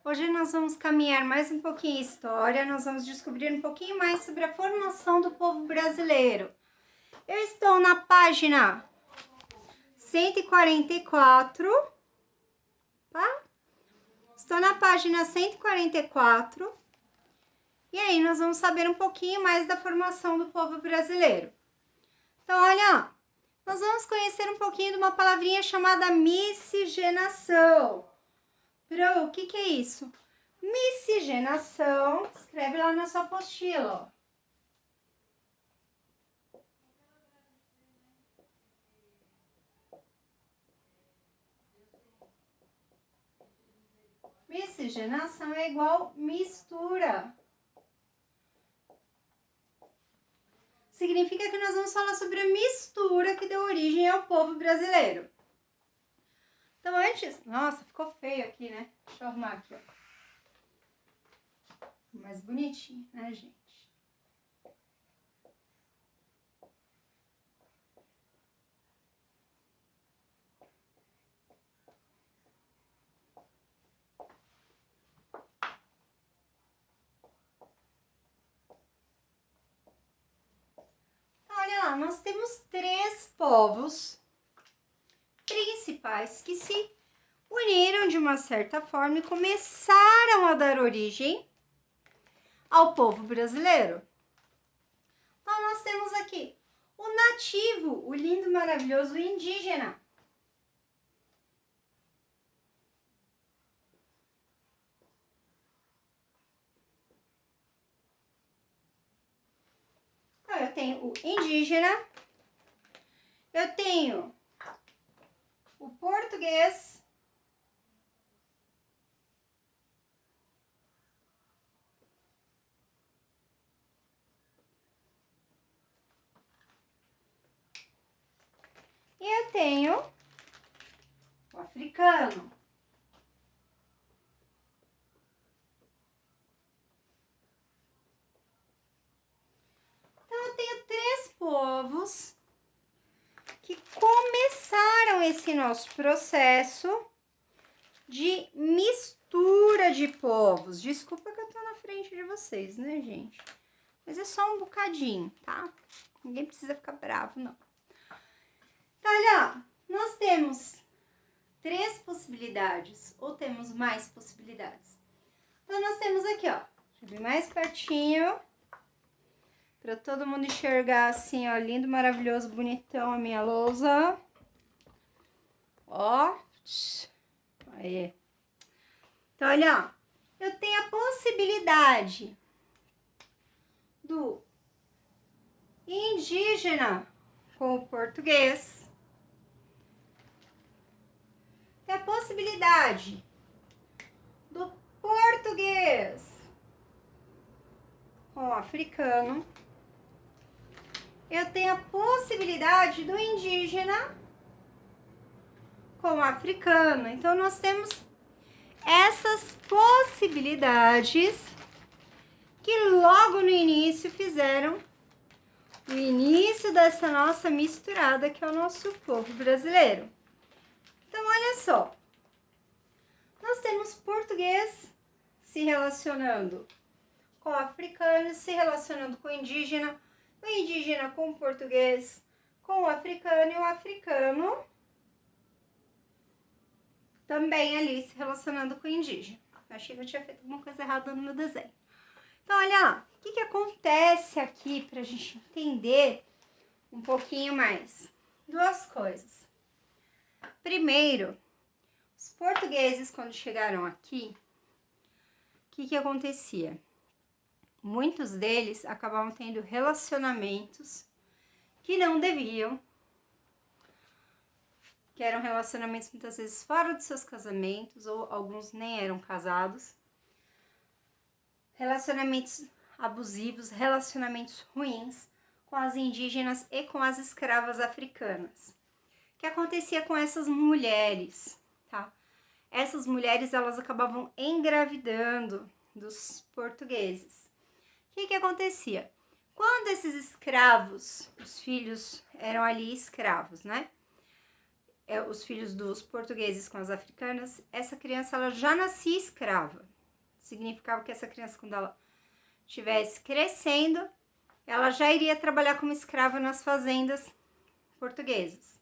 Hoje nós vamos caminhar mais um pouquinho em história, nós vamos descobrir um pouquinho mais sobre a formação do povo brasileiro. Eu estou na página 144, tá? Estou na página 144. E aí nós vamos saber um pouquinho mais da formação do povo brasileiro. Então, olha, nós vamos conhecer um pouquinho de uma palavrinha chamada miscigenação. Pro, o que é isso? Miscigenação, escreve lá na sua apostila, ó. Miscigenação é igual mistura. Significa que nós vamos falar sobre a mistura que deu origem ao povo brasileiro. Então, antes... Nossa, ficou feio aqui, né? Deixa eu arrumar aqui, ó. Mais bonitinho, né, gente? Então, olha lá, nós temos 3 povos principais que se uniram de uma certa forma e começaram a dar origem ao povo brasileiro. Então, nós temos aqui o nativo, o lindo, maravilhoso indígena. Então, eu tenho o indígena, eu tenho o português, e eu tenho o africano. Então, eu tenho 3 povos que começaram esse nosso processo de mistura de povos. Desculpa que eu tô na frente de vocês, né, gente? Mas é só um bocadinho, tá? Ninguém precisa ficar bravo, não. Então, olha, nós temos 3 possibilidades, ou temos mais possibilidades. Então, nós temos aqui, ó, deixa eu vir mais pertinho, para todo mundo enxergar assim, ó, lindo, maravilhoso, bonitão a minha lousa. Ó, aí. Então, olha, ó, eu tenho a possibilidade do indígena com o português. Tem a possibilidade do português com o africano. Eu tenho a possibilidade do indígena com o africano. Então, nós temos essas possibilidades que logo no início fizeram o início dessa nossa misturada, que é o nosso povo brasileiro. Então, olha só. Nós temos português se relacionando com o africano, se relacionando com o indígena com o português, com o africano, e o africano também ali se relacionando com o indígena. Eu achei que eu tinha feito alguma coisa errada no meu desenho. Então, olha lá, o que acontece aqui pra gente entender um pouquinho mais? 2 coisas. Primeiro, os portugueses, quando chegaram aqui, o que acontecia? Muitos deles acabavam tendo relacionamentos que não deviam, que eram relacionamentos muitas vezes fora dos seus casamentos, ou alguns nem eram casados. Relacionamentos abusivos, relacionamentos ruins com as indígenas e com as escravas africanas. O que acontecia com essas mulheres, tá? Essas mulheres, elas acabavam engravidando dos portugueses. O que acontecia? Quando esses escravos, os filhos eram ali escravos, né? Os filhos dos portugueses com as africanas, essa criança ela já nascia escrava. Significava que essa criança, quando ela estivesse crescendo, ela já iria trabalhar como escrava nas fazendas portuguesas.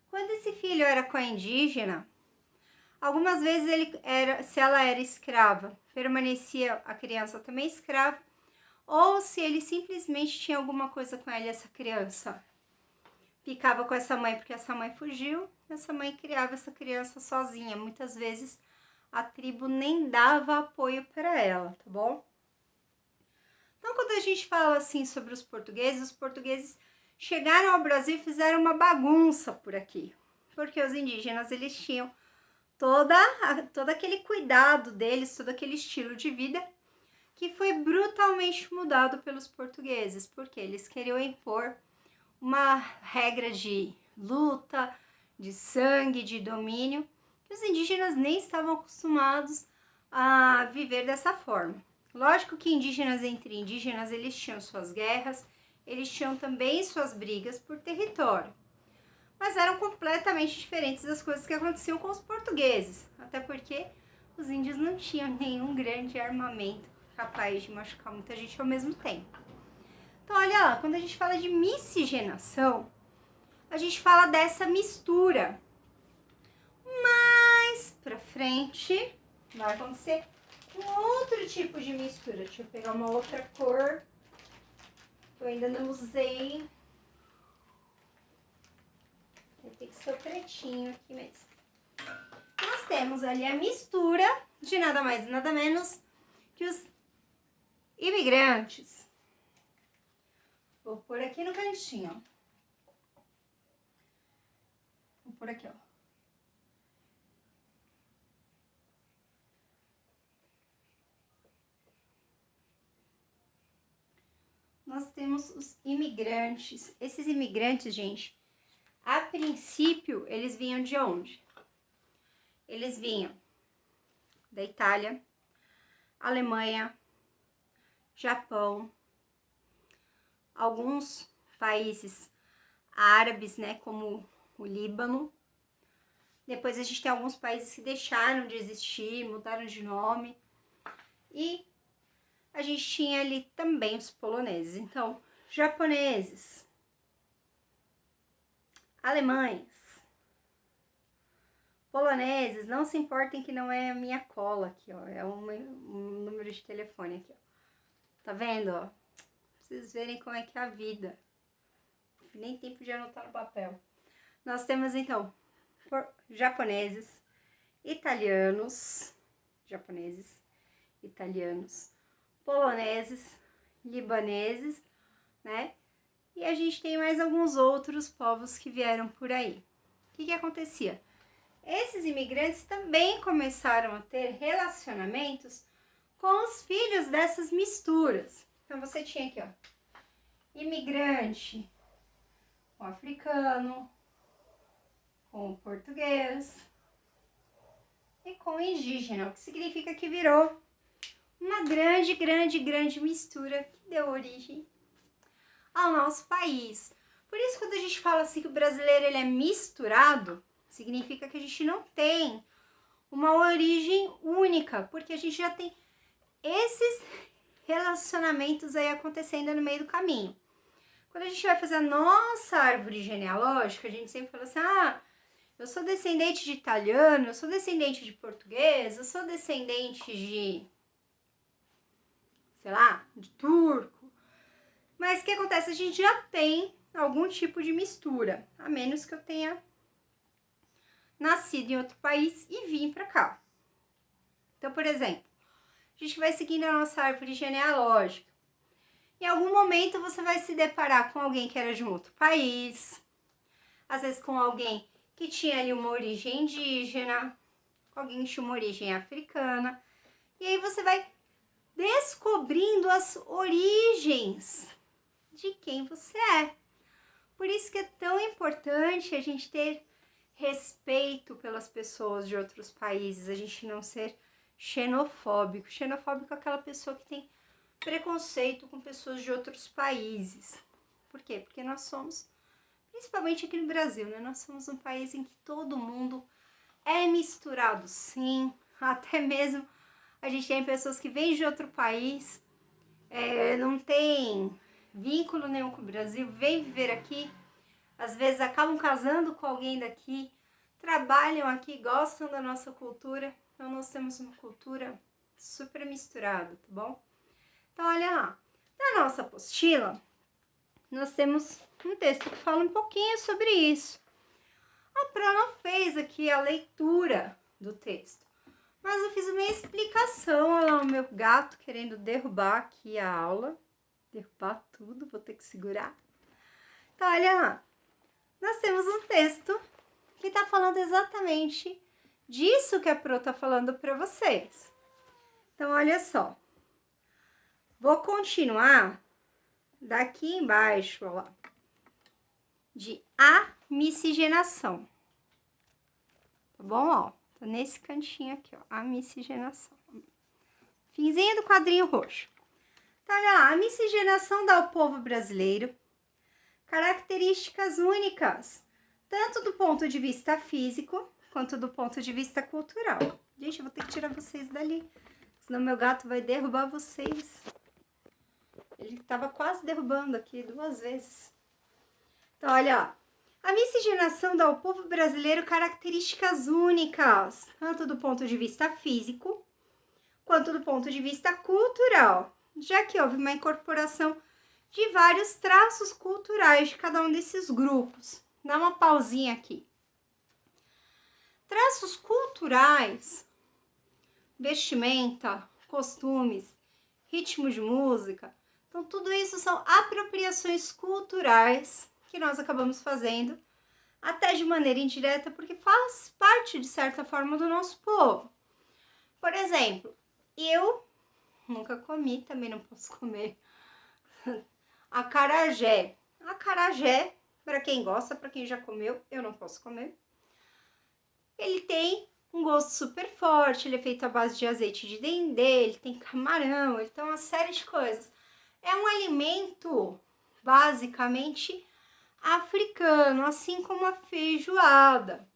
Quando esse filho era co-indígena, algumas vezes se ela era escrava, permanecia a criança também escrava, ou se ele simplesmente tinha alguma coisa com ela, essa criança ficava com essa mãe porque essa mãe fugiu, essa mãe criava essa criança sozinha. Muitas vezes a tribo nem dava apoio para ela, tá bom? Então, quando a gente fala assim sobre os portugueses chegaram ao Brasil e fizeram uma bagunça por aqui, porque os indígenas, eles tinham todo aquele cuidado deles, todo aquele estilo de vida que foi brutalmente mudado pelos portugueses, porque eles queriam impor uma regra de luta, de sangue, de domínio, que os indígenas nem estavam acostumados a viver dessa forma. Lógico que indígenas entre indígenas, eles tinham suas guerras, eles tinham também suas brigas por território, mas eram completamente diferentes das coisas que aconteciam com os portugueses, até porque os índios não tinham nenhum grande armamento capaz de machucar muita gente ao mesmo tempo. Então, olha lá, quando a gente fala de miscigenação, a gente fala dessa mistura. Mais pra frente, vai acontecer um outro tipo de mistura. Deixa eu pegar uma outra cor que eu ainda não usei. Vai ter que ser o pretinho aqui mesmo. Nós temos ali a mistura de nada mais e nada menos que os imigrantes. Vou pôr aqui no cantinho. Vou pôr aqui, ó. Nós temos os imigrantes. Esses imigrantes, gente, a princípio, eles vinham de onde? Eles vinham da Itália, Alemanha, Japão, alguns países árabes, né, como o Líbano. Depois a gente tem alguns países que deixaram de existir, mudaram de nome. E a gente tinha ali também os poloneses. Então, japoneses, alemães, poloneses, não se importem que não é a minha cola aqui, ó. É um número de telefone aqui, ó. Tá vendo, ó? Pra vocês verem como é que é a vida. Nem tempo de anotar no papel. Nós temos, então, japoneses, italianos, poloneses, libaneses, né? E a gente tem mais alguns outros povos que vieram por aí. O que acontecia? Esses imigrantes também começaram a ter relacionamentos com os filhos dessas misturas. Então, você tinha aqui, ó, imigrante com africano, com português e com indígena, o que significa que virou uma grande mistura que deu origem ao nosso país. Por isso, quando a gente fala assim que o brasileiro ele é misturado, significa que a gente não tem uma origem única, porque a gente já tem esses relacionamentos aí acontecendo no meio do caminho. Quando a gente vai fazer a nossa árvore genealógica, a gente sempre fala assim, eu sou descendente de italiano, eu sou descendente de português, eu sou descendente de, sei lá, de turco. Mas o que acontece? A gente já tem algum tipo de mistura, a menos que eu tenha nascido em outro país e vim pra cá. Então, por exemplo, a gente vai seguindo a nossa árvore genealógica. Em algum momento você vai se deparar com alguém que era de um outro país, às vezes com alguém que tinha ali uma origem indígena, com alguém que tinha uma origem africana, e aí você vai descobrindo as origens de quem você é. Por isso que é tão importante a gente ter respeito pelas pessoas de outros países, a gente não ser xenofóbico. Xenofóbico é aquela pessoa que tem preconceito com pessoas de outros países. Por quê? Porque nós somos, principalmente aqui no Brasil, né? Nós somos um país em que todo mundo é misturado, sim, até mesmo A gente tem pessoas que vêm de outro país, não tem vínculo nenhum com o Brasil, vêm viver aqui, às vezes acabam casando com alguém daqui, trabalham aqui, gostam da nossa cultura. Então, nós temos uma cultura super misturada, tá bom? Então, olha lá. Na nossa apostila, nós temos um texto que fala um pouquinho sobre isso. A Pro não fez aqui a leitura do texto, mas eu fiz uma explicação. Olha lá o meu gato querendo derrubar aqui a aula. Derrubar tudo, vou ter que segurar. Então, olha lá. Nós temos um texto que está falando exatamente disso que a Pro tá falando para vocês. Então, olha só. Vou continuar daqui embaixo, ó lá, de amiscigenação. Tá bom, ó? Tô nesse cantinho aqui, ó, amiscigenação. Finzinho do quadrinho roxo. Então, olha lá, a miscigenação dá ao povo brasileiro características únicas, tanto do ponto de vista físico, quanto do ponto de vista cultural. Gente, eu vou ter que tirar vocês dali, senão meu gato vai derrubar vocês. Ele tava quase derrubando aqui 2 vezes. Então, olha, ó. A miscigenação dá ao povo brasileiro características únicas, tanto do ponto de vista físico, quanto do ponto de vista cultural, já que houve uma incorporação de vários traços culturais de cada um desses grupos. Dá uma pausinha aqui. Traços culturais, vestimenta, costumes, ritmo de música. Então, tudo isso são apropriações culturais que nós acabamos fazendo, até de maneira indireta, porque faz parte, de certa forma, do nosso povo. Por exemplo, eu nunca comi, também não posso comer, acarajé. Acarajé, para quem gosta, para quem já comeu, eu não posso comer. Ele tem um gosto super forte, ele é feito à base de azeite de dendê, ele tem camarão, ele tem uma série de coisas. É um alimento basicamente africano, assim como a feijoada.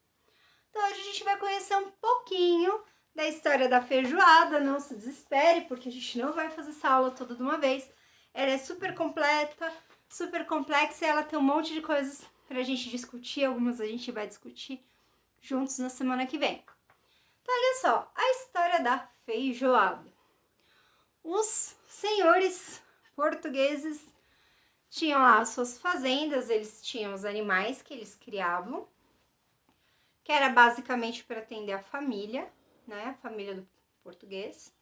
Então, hoje a gente vai conhecer um pouquinho da história da feijoada. Não se desespere, porque a gente não vai fazer essa aula toda de uma vez. Ela é super completa, super complexa e ela tem um monte de coisas pra gente discutir. Algumas a gente vai discutir juntos na semana que vem. Então, olha só, a história da feijoada. Os senhores portugueses tinham lá as suas fazendas, eles tinham os animais que eles criavam, que era basicamente para atender a família, né? A família do português,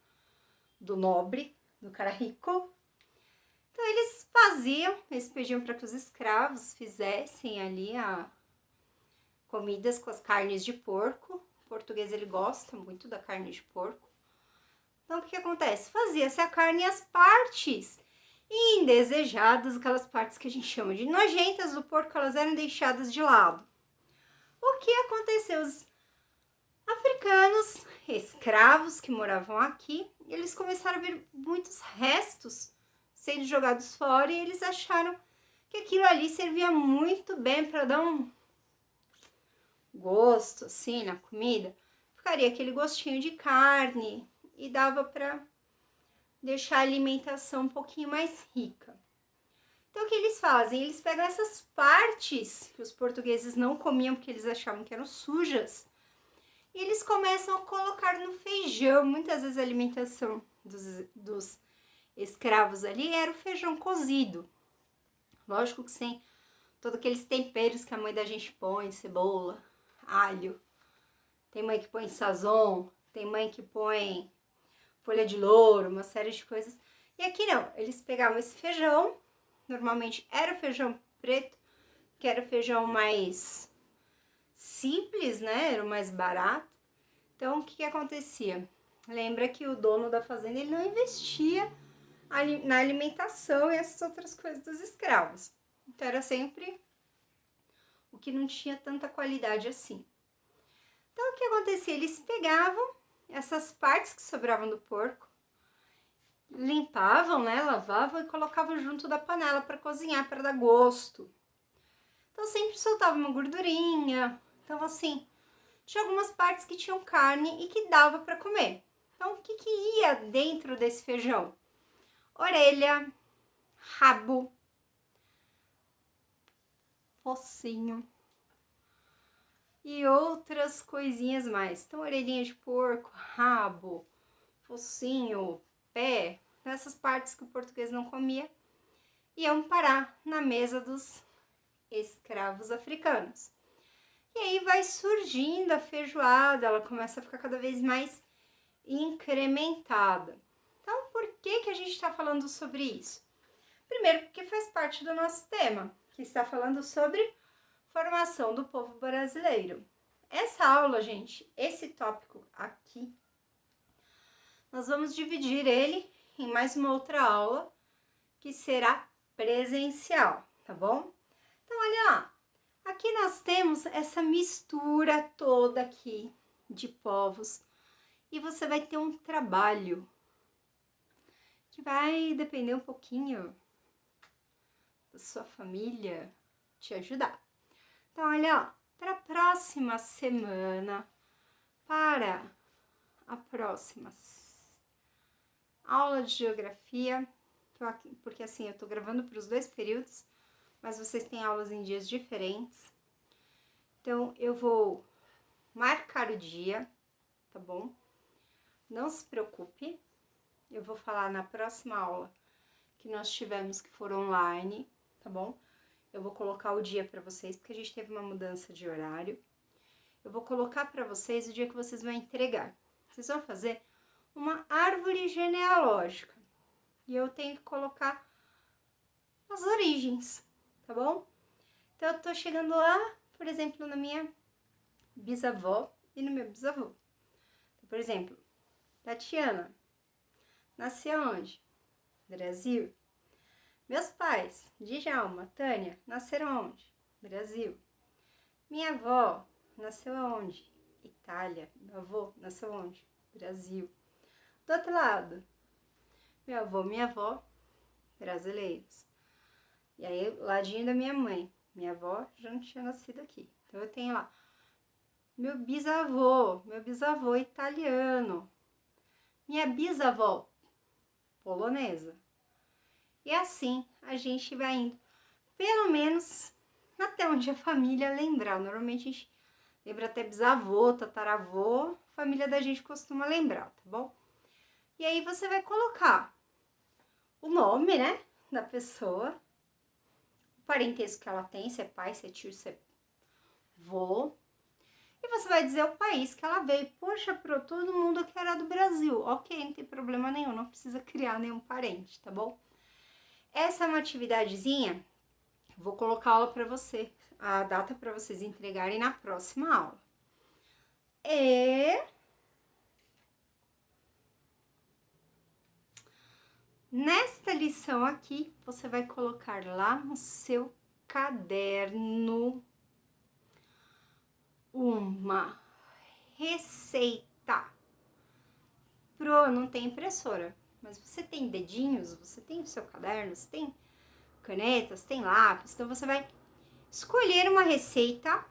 do nobre, do cara rico. Então, eles pediam para que os escravos fizessem ali comidas com as carnes de porco. O português, ele gosta muito da carne de porco. Então, o que acontece? Fazia-se a carne e as partes indesejadas, aquelas partes que a gente chama de nojentas do porco, elas eram deixadas de lado. O que aconteceu? Os africanos, escravos que moravam aqui, eles começaram a ver muitos restos sendo jogados fora e eles acharam que aquilo ali servia muito bem para dar um gosto assim na comida. Ficaria aquele gostinho de carne e dava para deixar a alimentação um pouquinho mais rica. Então, o que eles fazem? Eles pegam essas partes que os portugueses não comiam porque eles achavam que eram sujas e eles começam a colocar no feijão. Muitas vezes a alimentação dos escravos ali era o feijão cozido. Lógico que sem todos aqueles temperos que a mãe da gente põe, cebola, alho. Tem mãe que põe sazon, tem mãe que põe folha de louro, uma série de coisas. E aqui não, eles pegavam esse feijão, normalmente era o feijão preto, que era o feijão mais simples, né? Era o mais barato. Então, o que acontecia? Lembra que o dono da fazenda, ele não investia na alimentação e essas outras coisas dos escravos. Então, era sempre o que não tinha tanta qualidade assim. Então, o que acontecia? Eles pegavam essas partes que sobravam do porco, limpavam, né, lavavam e colocavam junto da panela para cozinhar, para dar gosto. Então, sempre soltava uma gordurinha. Então, assim, tinha algumas partes que tinham carne e que dava para comer. Então, o que estaria dentro desse feijão? Orelha, rabo, focinho e outras coisinhas mais. Então, orelhinha de porco, rabo, focinho, pé, nessas partes que o português não comia, iam parar na mesa dos escravos africanos. E aí vai surgindo a feijoada, ela começa a ficar cada vez mais incrementada. Então, por que a gente está falando sobre isso? Primeiro, porque faz parte do nosso tema, que está falando sobre formação do povo brasileiro. Essa aula, gente, esse tópico aqui, nós vamos dividir ele em mais uma outra aula, que será presencial, tá bom? Então, olha lá, aqui nós temos essa mistura toda aqui de povos e você vai ter um trabalho que vai depender um pouquinho da sua família te ajudar. Então, olha, ó, para a próxima semana, para a próxima aula de geografia, porque assim, eu tô gravando para os 2 períodos, mas vocês têm aulas em dias diferentes. Então, eu vou marcar o dia, tá bom? Não se preocupe, eu vou falar na próxima aula que nós tivemos, que for online, tá bom? Eu vou colocar o dia para vocês, porque a gente teve uma mudança de horário. Eu vou colocar para vocês o dia que vocês vão entregar. Vocês vão fazer uma árvore genealógica. E eu tenho que colocar as origens, tá bom? Então, eu tô chegando lá, por exemplo, na minha bisavó e no meu bisavô. Então, por exemplo, Tatiana nasceu onde? Brasil. Meus pais, Djalma, Tânia, nasceram onde? Brasil. Minha avó nasceu aonde? Itália. Meu avô nasceu onde? Brasil. Do outro lado, meu avô, minha avó, brasileiros. E aí, ladinho da minha mãe, minha avó já não tinha nascido aqui. Então, eu tenho lá meu bisavô italiano, minha bisavó polonesa. E assim a gente vai indo, pelo menos até onde a família lembrar. Normalmente a gente lembra até bisavô, tataravô, a família da gente costuma lembrar, tá bom? E aí você vai colocar o nome, né, da pessoa, o parentesco que ela tem, se é pai, se é tio, se é vô. E você vai dizer o país que ela veio. Poxa, todo mundo aqui era do Brasil. Ok, não tem problema nenhum, não precisa criar nenhum parente, tá bom? Essa é uma atividadezinha, vou colocar a aula para você, a data para vocês entregarem na próxima aula. E nesta lição aqui, você vai colocar lá no seu caderno uma receita. Não tem impressora, mas você tem dedinhos, você tem o seu caderno, você tem canetas, tem lápis, então você vai escolher uma receita,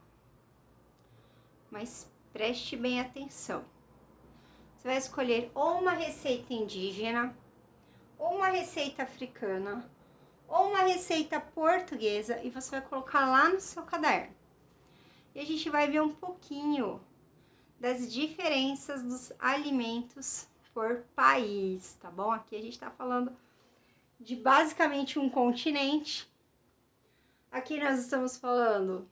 mas preste bem atenção. Você vai escolher ou uma receita indígena, ou uma receita africana, ou uma receita portuguesa, e você vai colocar lá no seu caderno. E a gente vai ver um pouquinho das diferenças dos alimentos por país, tá bom? Aqui a gente tá falando de basicamente um continente. Aqui nós estamos falando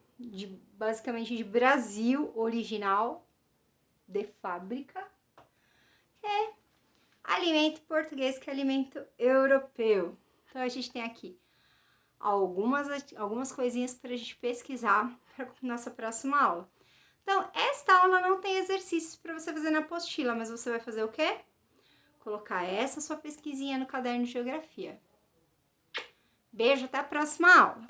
basicamente de Brasil original, de fábrica. É alimento português, que é alimento europeu. Então a gente tem aqui algumas coisinhas para a gente pesquisar para nossa próxima aula. Então, esta aula não tem exercícios para você fazer na apostila, mas você vai fazer o quê? Colocar essa sua pesquisinha no caderno de geografia. Beijo, até a próxima aula!